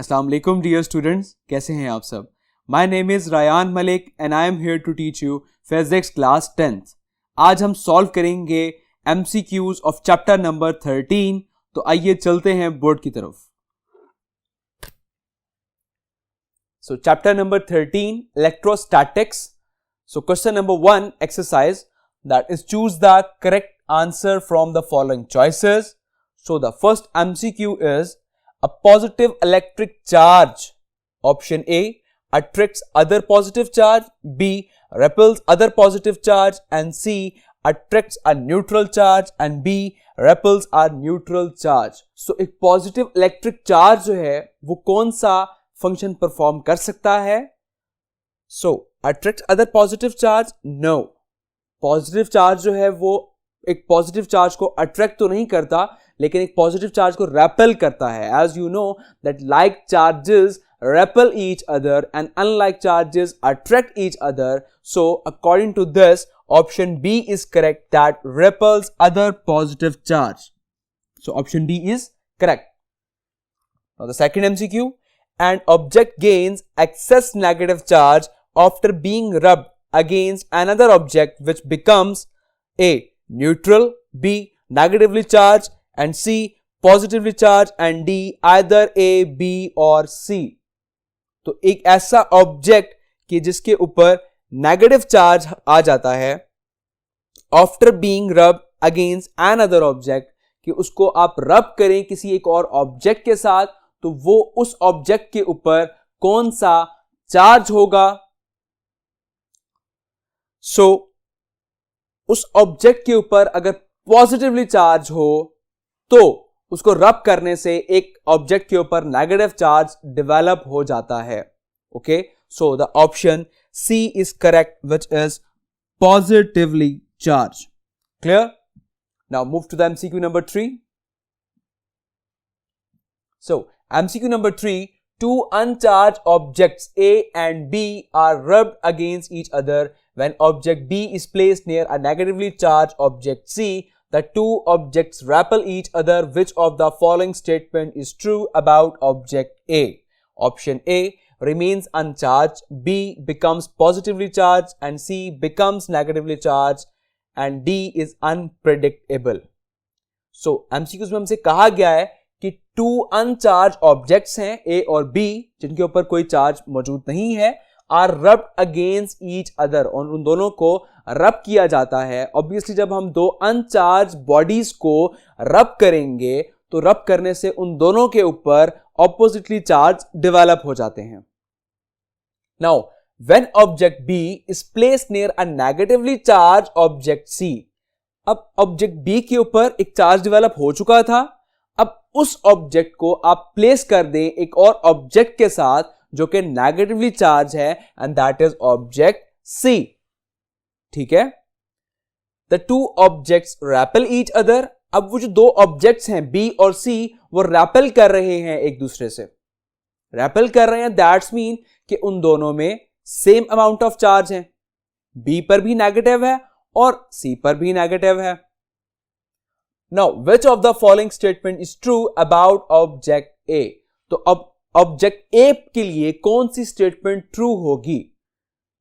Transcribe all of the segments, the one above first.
अस्सलाम वालेकुम dear students, कैसे हैं आप सब। My name is Rayan Malik and I am here to teach you physics class 10th। आज हम सॉल्व करेंगे MCQs ऑफ चैप्टर नंबर 13। तो आइए चलते हैं बोर्ड की तरफ। सो chapter number 13 electrostatics. So question number 1 exercise that is choose the correct answer from the following choices. So the first MCQ is a positive electric charge, option A, attracts other positive charge, B, repels other positive charge, and C, attracts a neutral charge, and B, repels a neutral charge. So एक positive electric charge जो है वो कौन सा function perform कर सकता है? So attracts other positive charge? No. Positive charge जो है वो एक पॉजिटिव चार्ज को अट्रैक्ट तो नहीं करता, लेकिन एक पॉजिटिव चार्ज को रेपेल करता है। As you know that like charges repel each other and unlike charges attract each other. So according to this option B is correct, that repels other positive charge. So option B is correct. Now the second MCQ, an object gains excess negative charge after being rubbed against another object which becomes A, neutral, B, negatively charged, and C, positively charged, and D, either A, B or C. तो एक ऐसा object कि जिसके ऊपर negative charge आ जाता है after being रब against an other object, कि उसको आप रब करें किसी एक और ऑब्जेक्ट के साथ, तो वो उस ऑब्जेक्ट के ऊपर कौन सा चार्ज होगा। सो उस ऑब्जेक्ट के ऊपर अगर पॉजिटिवली चार्ज हो तो उसको रब करने से एक ऑब्जेक्ट के ऊपर नेगेटिव चार्ज डेवलप हो जाता है। Okay, so the option c is correct, which is positively charge. Clear? Now move to the MCQ number 3। So MCQ number 3, two uncharged objects A and B are rubbed against each other. When object B is placed near a negatively charged object C, the two objects repel each other. Which of the following statement is true about object A? Option A, remains uncharged, B, becomes positively charged, and C, becomes negatively charged, and D is unpredictable. So MCQs में हमसे कहा गया है कि to अनचार्ज objects हैं A और B, जिनके ऊपर कोई चार्ज मौजूद नहीं है, are rubbed against each other, और उन दोनों को रब किया जाता है। ऑब्वियसली जब हम दो अनचार्ज बॉडीज को रब करेंगे तो रब करने से उन दोनों के ऊपर ऑपोजिटली चार्ज डेवलप हो जाते हैं। Now when object B is placed near a negatively charge object C, अब ऑब्जेक्ट B के ऊपर एक चार्ज डेवलप हो चुका था, अब उस ऑब्जेक्ट को आप प्लेस कर दें एक और ऑब्जेक्ट के साथ जो कि नेगेटिवली चार्ज है, and that is object C। ठीक है, the two objects rappel each other. अब वो जो दो ऑब्जेक्ट्स हैं B और C, वो रैपल कर रहे हैं एक दूसरे से, रैपल कर रहे हैं, दैट्स मीन कि उन दोनों में सेम अमाउंट ऑफ चार्ज है। B पर भी नेगेटिव है और C पर भी नेगेटिव है। Now, which of the following statement is true about object A? तो अब ऑब्जेक्ट A के लिए कौन सी स्टेटमेंट ट्रू होगी?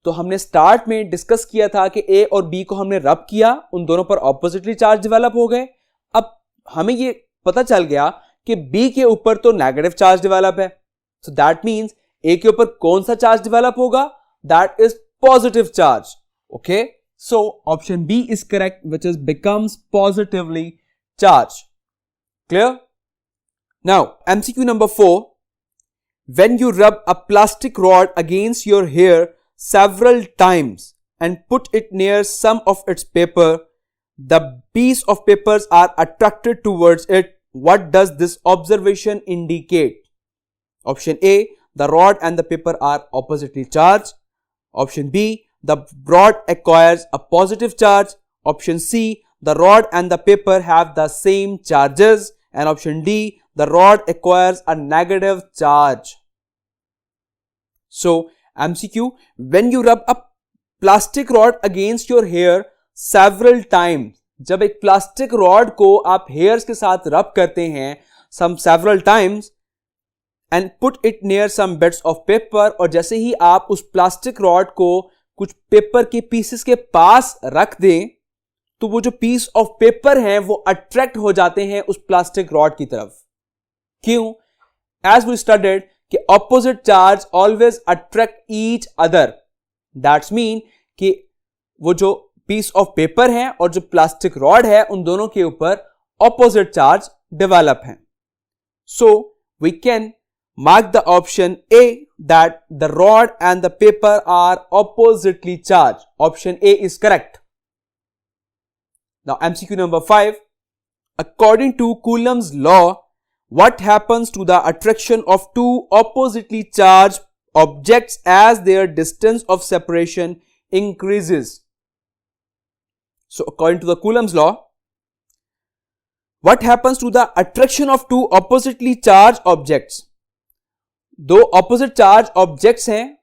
तो हमने स्टार्ट में डिस्कस किया था कि A और B को हमने रब किया, उन दोनों पर ऑपोजिटली चार्ज डेवलप हो गए। अब हमें ये पता चल गया कि B के ऊपर तो नेगेटिव चार्ज डेवलप है, सो दैट मींस A के ऊपर कौन सा चार्ज डेवलप होगा? That is positive charge. Okay, so option B is correct, which is becomes positively charge. Clear? Now MCQ number 4, when you rub a plastic rod against your hair several times and put it near some of its paper, the piece of papers are attracted towards it. What does this observation indicate? Option A, the rod and the paper are oppositely charged. Option B, the rod acquires a positive charge. Option C, the rod and the paper have the same charges, and option D, the rod acquires a negative charge. So MCQ, when you rub a plastic rod against your hair several times, जब एक plastic rod को आप hairs के साथ रब करते हैं some several times, and put it near some bits of paper, और जैसे ही आप उस प्लास्टिक रॉड को कुछ पेपर के पीसेस के पास रख दें तो वो जो पीस ऑफ पेपर हैं वो अट्रैक्ट हो जाते हैं उस प्लास्टिक रॉड की तरफ. क्यों? एज वी स्टडीड कि opposite charge always attract each other. That's mean कि वो जो पीस ऑफ पेपर है और जो प्लास्टिक रॉड है उन दोनों के ऊपर ऑपोजिट चार्ज डेवलप है. So we can mark the option A that the rod and the paper are oppositely charged. Option A is correct. Now MCQ number 5. According to Coulomb's law, what happens to the attraction of two oppositely charged objects as their distance of separation increases? So according to the Coulomb's law, what happens to the attraction of two oppositely charged objects? दो opposite charge objects हैं,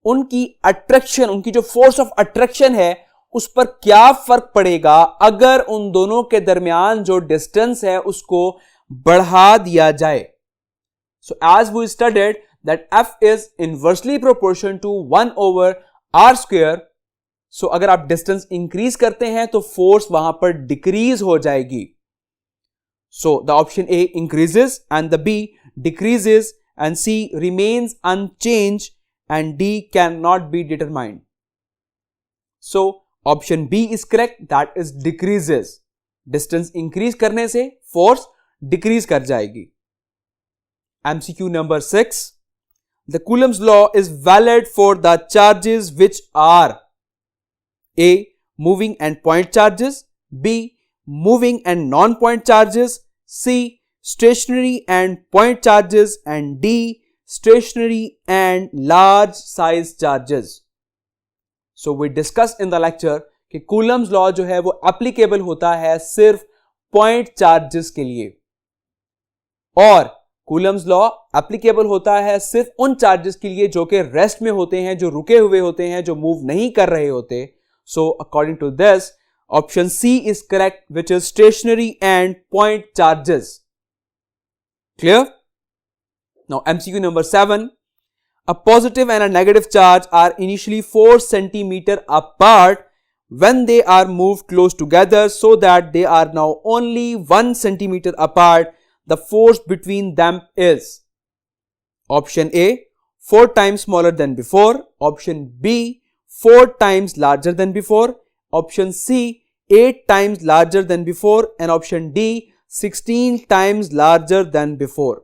उनकी attraction, उनकी जो force of attraction है उस पर क्या फर्क पड़ेगा अगर उन दोनों के दरमियान जो डिस्टेंस है उसको बढ़ा दिया जाए. So as we studied that F is inversely proportion to 1/r². So अगर आप डिस्टेंस इंक्रीज करते हैं तो फोर्स वहां पर डिक्रीज हो जाएगी. सो the option A increases and the B decreases and C remains unchanged and D cannot be determined. So option B is correct, that is decreases. Distance increase करने से force decrease कर जाएगी. MCQ number 6. The Coulomb's law is valid for the charges which are A. moving and point charges, B. moving and non-point charges, C. stationary and point charges, and D. stationary and large size charges. So we discussed in the lecture कि Coulomb's law जो है वो applicable होता है सिर्फ point charges के लिए, और Coulomb's law applicable होता है सिर्फ उन charges के लिए जो कि rest में होते हैं, जो रुके हुए होते हैं, जो move नहीं कर रहे होते. So according to this, option C is correct, which is stationary and point charges. Clear? Now MCQ number 7. A positive and a negative charge are initially 4 centimeter apart when they are moved close together so that they are now only 1 centimeter apart. The force between them is option A 4 times smaller than before, option B 4 times larger than before, option C 8 times larger than before, and option D 16 times larger than before.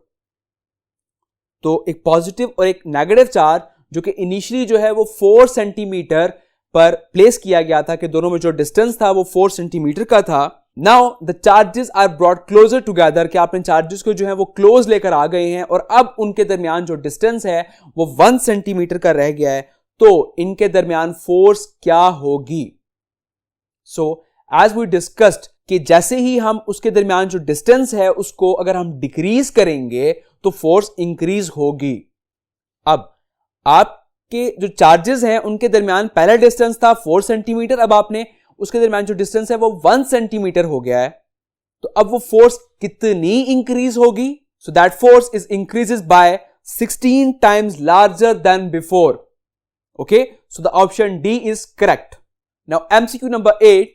तो एक positive और एक negative charge जो कि initially जो है वो 4 centimetre पर प्लेस किया गया था, कि दोनों में जो डिस्टेंस था वो 4 सेंटीमीटर का था. Now the charges are brought closer together, कि आपने चार्जेस को जो है वो क्लोज लेकर आ गए हैं और अब उनके दरमियान जो डिस्टेंस है वो 1 सेंटीमीटर का रह गया है. तो इनके दरमियान फोर्स क्या होगी? सो एज वी डिस्कस्ड कि जैसे ही हम उसके दरमियान जो डिस्टेंस है उसको अगर हम डिक्रीज करेंगे तो फोर्स इंक्रीज होगी. अब आपके जो चार्जेस हैं उनके दरमियान पहला डिस्टेंस था 4 सेंटीमीटर, अब आपने उसके दरमियान जो डिस्टेंस है वो 1 सेंटीमीटर हो गया है. तो अब वो फोर्स कितनी इंक्रीज होगी? So that force is increases by 16 times larger than before. Okay, so the option D is correct. Now MCQ number 8.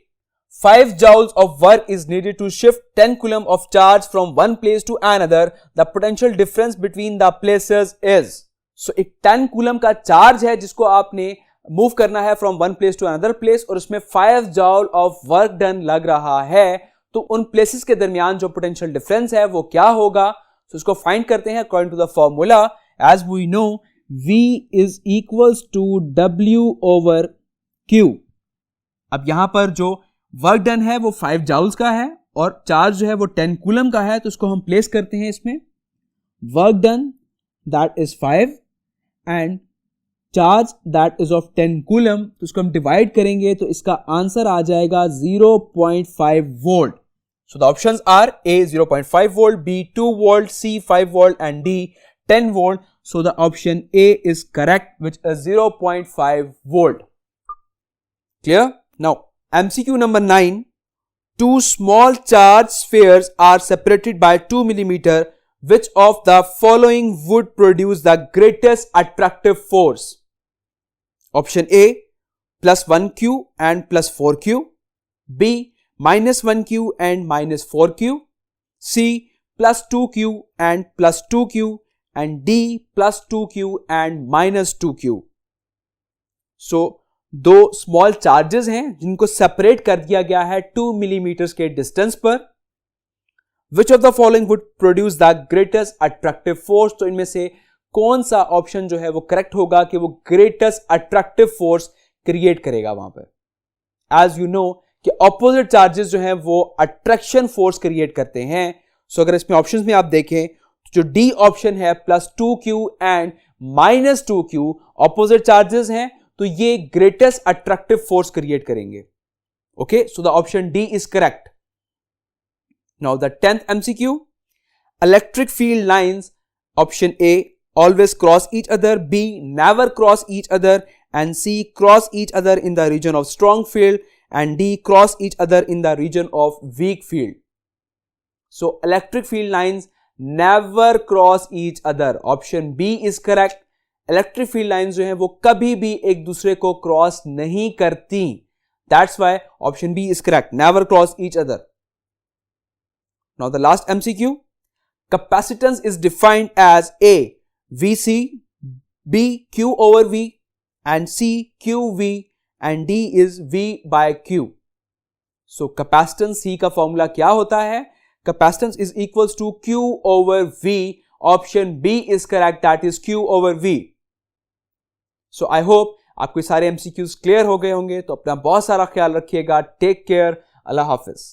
5 joules of work is needed to shift 10 coulomb of charge from one place to another. The potential difference between the places is. So एक 10 coulomb का charge है जिसको आपने move करना है from one place to another place, और उसमें 5 जॉल of work done लग रहा है. तो उन प्लेसेस के दरमियान जो पोटेंशियल डिफरेंस है वो क्या होगा? तो उसको फाइंड करते हैं according to the formula. As we know V is equals to W over Q. अब यहां पर जो वर्क डन है वो 5 जाउल्स का है और चार्ज जो है वो 10 कूलम का है, तो उसको हम प्लेस करते हैं इसमें. Work done that is 5 and charge that is of 10 coulomb, तो उसको हम डिवाइड करेंगे तो इसका आंसर आ जाएगा 0.5 volt. So the options are A 0.5 volt, B 2 volt, C 5 volt and D 10 volt. So the option A is correct, which is 0.5 volt. Clear? Now MCQ number 9. Two small charged spheres are separated by 2 mm Which of the following would produce the greatest attractive force? Option A, plus 1q and plus 4q. B, minus 1q and minus 4q. C, plus 2q and plus 2q. And D, plus 2q and minus 2q. So, दो small charges हैं जिनको separate कर दिया गया है 2 millimetre के distance पर. Which of the following would produce the greatest attractive force? तो इनमें से कौन सा ऑप्शन जो है वो करेक्ट होगा कि वो ग्रेटेस्ट अट्रैक्टिव फोर्स क्रिएट करेगा वहां पर. एज यू नो कि ऑपोजिट चार्जेस जो हैं वो अट्रैक्शन फोर्स क्रिएट करते हैं. सो अगर इसमें ऑप्शंस में आप देखें तो जो डी ऑप्शन है plus 2q and minus 2q opposite charges हैं, तो ये ग्रेटेस्ट अट्रैक्टिव फोर्स क्रिएट करेंगे. Okay, so the option D is correct. Now the 10th MCQ. Electric field lines, option A always cross each other, B never cross each other, and C cross each other in the region of strong field, and D cross each other in the region of weak field. So electric field lines never cross each other. Option B is correct. Electric field lines जो हैं वो कभी भी एक दूसरे को cross नहीं करती. That's why option B is correct. Never cross each other. Now the last MCQ. Capacitance is defined as A, VC, B, Q over V, and C, QV, and D is V by Q. So capacitance C का formula क्या होता है? Capacitance is equals to Q over V. Option B is correct. That is Q over V. So I hope आपको सारे MCQs clear हो गए होंगे. तो अपना बहुत सारा ख्याल रखिएगा. Take care. अल्लाह हाफिज.